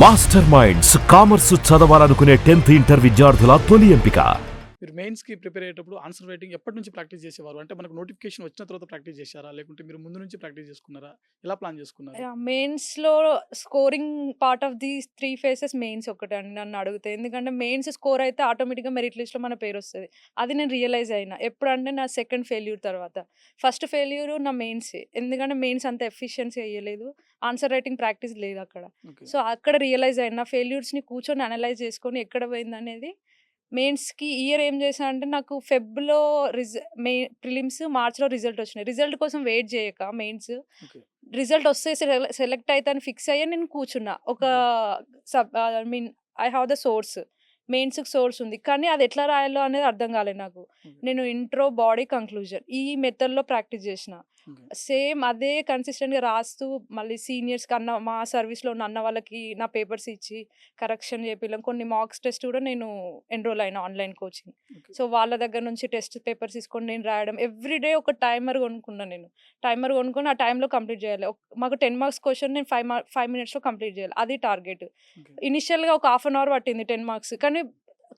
Master minds commerce చదవాలనుకునే 10th inter విద్యార్థుల తొలి ఎంపిక. మీరు మెయిన్స్‌కి ప్రిపేర్ అయ్యేటప్పుడు ఆన్సర్ రైటింగ్ ఎప్పటి నుంచి ప్రాక్టీస్ చేసేవారు? అంటే మనకు నోటిఫికేషన్ వచ్చిన తర్వాత ప్రాక్టీస్ చేశారా? లేకుంటే మీరు ముందు నుంచి ప్రాక్టీస్ చేసుకున్నారా? ఎలా ప్లాన్ చేసుకున్నారు? మెయిన్స్‌లో scoring part of the 3 phases mains ఒకటండి నన్నడిగితే. ఎందుకంటే మెయిన్స్ స్కోర్ అయితే ఆటోమేటిక్‌గా మెరిట్ లిస్ట్‌లో మన పేరొస్తది. అది నేను రియలైజ్ అయినా. ఎప్పుడంటే నా సెకండ్ ఫెయిల్యూర్ తర్వాత. ఫస్ట్ ఫెయిల్యూర్ నా మెయిన్సే. ఎందుకంటే మెయిన్స్ అంత ఎఫిషియన్సీ ఎయ్యలేదు. ఆన్సర్ రైటింగ్ ప్రాక్టీస్ లేదక్కడ. ఓకే. సో, అక్కడ రియలైజ్ అయినా. ఫెయిల్యూర్స్‌ని కూర్చొని అనలైజ్ చేసుకొని ఎక్కడ పోయిందనేది మెయిన్స్‌కి ఈ ఇయర్ ఏం చేశా అంటే నాకు ఫెబ్‌లో రిజ మే ప్రిలిమ్స్, మార్చ్‌లో రిజల్ట్ వచ్చినాయి. రిజల్ట్ కోసం వెయిట్ చేయక మెయిన్స్ ఓకే. రిజల్ట్ వస్తే సెలెక్ట్ అయితా అని ఫిక్స్ అయ్యి నేను కూర్చున్నా. ఒక I mean I have the source. మెయిన్స్‌కి సోర్స్ ఉంది. కానీ అది ఎట్లా రాయాలో అనేది అర్థం కాలేదు నాకు. ఓకే. నేను ఇంట్రో, బాడీ, కంక్లూజన్ ఈ మెథడ్‌లో ప్రాక్టీస్ చేసిన. ఓకే. సేమ్ అదే కన్సిస్టెంట్‌గా రాస్తూ మళ్ళీ సీనియర్స్‌కి మా సర్వీస్‌లో ఉన్న అన్న వాళ్ళకి నా పేపర్స్ ఇచ్చి కరెక్షన్ చేపియడం. కొన్ని మాక్స్ టెస్ట్ కూడా నేను ఎన్రోల్ అయినా ఆన్‌లైన్ కోచింగ్. ఓకే. సో, వాళ్ళ దగ్గర నుంచి టెస్ట్ పేపర్స్ తీసుకొని నేను రాయడం. ఎవ్రీడే ఒక టైమర్ కొనుక్కున్నా నేను. టైమర్ కొనుక్కొని ఆ టైంలో కంప్లీట్ చేయాలి. మాకు 10 మార్క్స్ క్వెషన్ నేను 5 మినిట్స్‌లో కంప్లీట్ చేయాలి. అది టార్గెట్. ఓకే. ఇనిషియల్‌గా ఒక హాఫ్ అన్ అవర్ పట్టింది 10 మార్క్స్. కానీ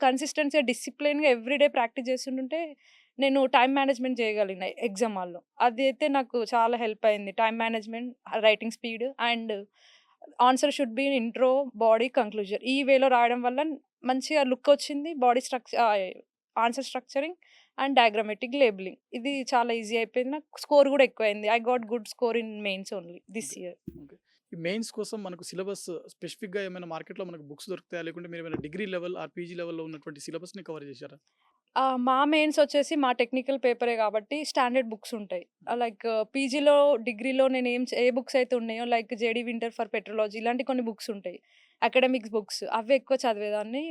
కన్సిస్టెన్సీగా, డిసిప్లిన్‌గా ఎవ్రీడే ప్రాక్టీస్ చేస్తుంటుంటే నేను టైమ్ మేనేజ్‌మెంట్ చేయగలిగిన ఎగ్జామ్ హాల్‌లో. అదైతే నాకు చాలా హెల్ప్ అయింది. Time management, writing speed and answer should be intro, body, conclusion. ఈ వేలో రాయడం వల్ల మంచిగా లుక్ వచ్చింది. Answer structuring and diagrammatic labelling. ఇది చాలా ఈజీ అయిపోయింది. నాకు స్కోర్ కూడా ఎక్కువైంది. I got good score in mains only this okay. Year. Okay. ఈ మెయిన్స్ కోసం మనకు సిలబస్ స్పెసిఫిక్‌గా ఏమైనా మార్కెట్‌లో మనకు బుక్స్ దొరుకుతాయా? లేకుంటే మీరేమైనా డిగ్రీ లెవెల్ ఆర్ పీజీ లెవెల్‌లో ఉన్నటువంటి సిలబస్‌ని కవర్ చేశారా? మా మెయిన్స్ వచ్చేసి మా టెక్నికల్ పేపరే కాబట్టి స్టాండర్డ్ బుక్స్ ఉంటాయి. లైక్ పీజీలో, డిగ్రీలో ఏ బుక్స్ అయితే ఉన్నాయో లైక్ 'జేడీ వింటర్ ఫర్ పెట్రోలాజీ' ఇలాంటి కొన్ని బుక్స్ ఉంటాయి. అకాడమిక్స్ బుక్స్ అవే ఎక్కువ చదివేదాన్ని.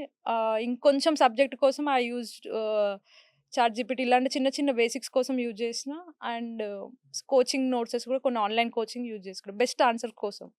ఇంకొంచెం సబ్జెక్ట్ కోసం ఐ యూజ్డ్ చాట్‌జీపీటీ ఇలాంటి చిన్న చిన్న బేసిక్స్ కోసం యూజ్ చేసిన. అండ్ కోచింగ్ నోట్సెస్ కూడా కొన్ని ఆన్‌లైన్ కోచింగ్ యూజ్ చేసుకున్నా. బెస్ట్ ఆన్సర్ కోసం.